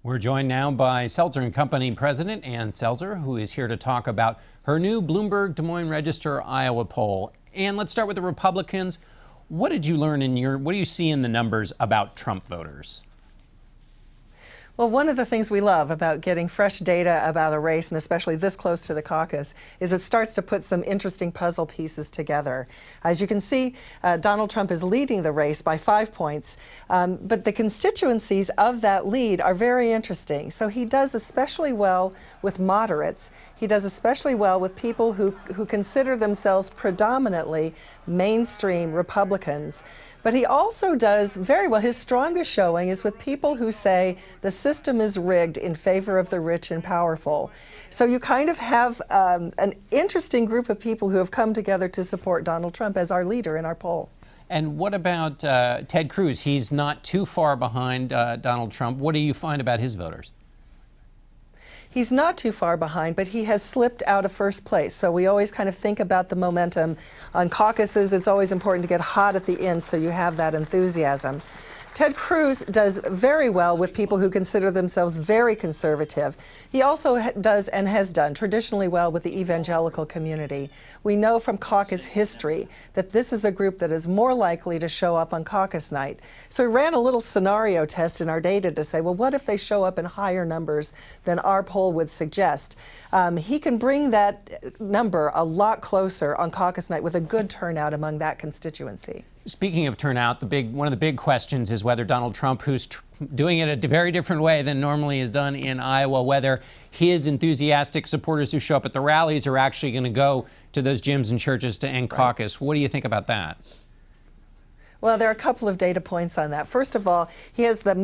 We're joined now by Selzer Company President Ann Selzer, who is here to talk about her new Bloomberg Des Moines Register Iowa poll. And let's start with the Republicans. What did you learn what do you see in the numbers about Trump voters? Well, one of the things we love about getting fresh data about a race, and especially this close to the caucus, is it starts to put some interesting puzzle pieces together. As you can see, Donald Trump is leading the race by 5 points, but the constituencies of that lead are very interesting. So he does especially well with moderates. He does especially well with people who consider themselves predominantly mainstream Republicans. But he also does very well. His strongest showing is with people who say the system is rigged in favor of the rich and powerful. So you kind of have an interesting group of people who have come together to support Donald Trump as our leader in our poll. And what about Ted Cruz? He's not too far behind Donald Trump. What do you find about his voters? He's not too far behind, but he has slipped out of first place. So we always kind of think about the momentum. On caucuses, it's always important to get hot at the end so you have that enthusiasm. Ted Cruz does very well with people who consider themselves very conservative. He also does and has done traditionally well with the evangelical community. We know from caucus history that this is a group that is more likely to show up on caucus night. So we ran a little scenario test in our data to say, well, what if they show up in higher numbers than our poll would suggest? He can bring that number a lot closer on caucus night with a good turnout among that constituency. Speaking of turnout, one of the big questions is whether Donald Trump, who's doing it a very different way than normally is done in Iowa, whether his enthusiastic supporters who show up at the rallies are actually going to go to those gyms and churches to end caucus. What do you think about that? Well, there are a couple of data points on that. First of all, he has the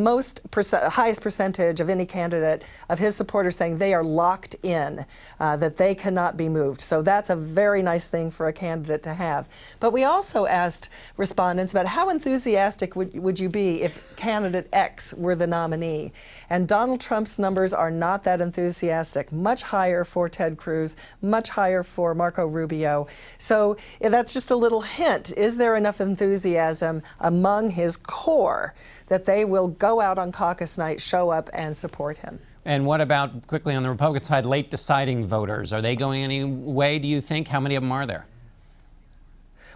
highest percentage of any candidate of his supporters saying they are locked in, that they cannot be moved. So that's a very nice thing for a candidate to have. But we also asked respondents about how enthusiastic would you be if candidate X were the nominee. And Donald Trump's numbers are not that enthusiastic, much higher for Ted Cruz, much higher for Marco Rubio. So that's just a little hint. Is there enough enthusiasm among his core that they will go out on caucus night, show up, and support him? And what about, quickly on the Republican side, late deciding voters? Are they going any way, do you think? How many of them are there?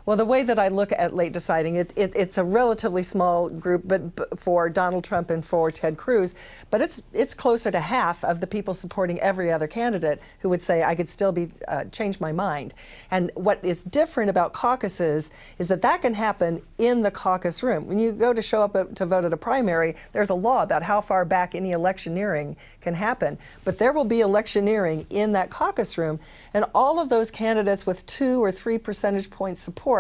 Well, the way that I look at late deciding, it's a relatively small group, but for Donald Trump and for Ted Cruz, but it's closer to half of the people supporting every other candidate who would say I could still change my mind. And what is different about caucuses is that can happen in the caucus room. When you go to show up to vote at a primary, there's a law about how far back any electioneering can happen, but there will be electioneering in that caucus room, and all of those candidates with 2 or 3 percentage points support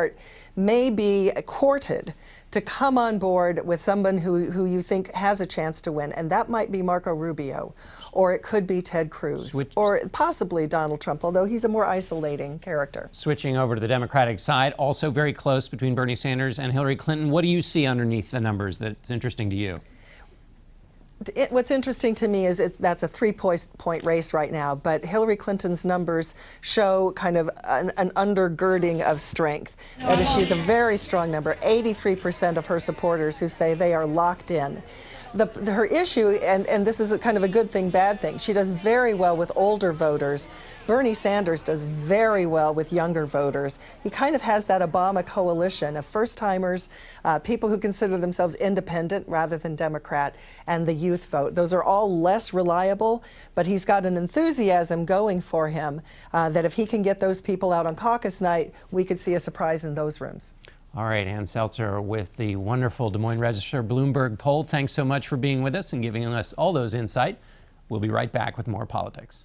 may be courted to come on board with someone who you think has a chance to win. And that might be Marco Rubio, or it could be Ted Cruz, or possibly Donald Trump, although he's a more isolating character. Switching over to the Democratic side, also very close between Bernie Sanders and Hillary Clinton. What do you see underneath the numbers that's interesting to you? What's interesting to me is that's a 3-point race right now, but Hillary Clinton's numbers show kind of an undergirding of strength. That is, she's a very strong number, 83% of her supporters who say they are locked in. Her issue, and this is kind of a good thing, bad thing, she does very well with older voters. Bernie Sanders does very well with younger voters. He kind of has that Obama coalition of first-timers, people who consider themselves independent rather than Democrat, and the youth vote. Those are all less reliable, but he's got an enthusiasm going for him that if he can get those people out on caucus night, we could see a surprise in those rooms. All right, Ann Selzer with the wonderful Des Moines Register Bloomberg poll. Thanks so much for being with us and giving us all those insight. We'll be right back with more politics.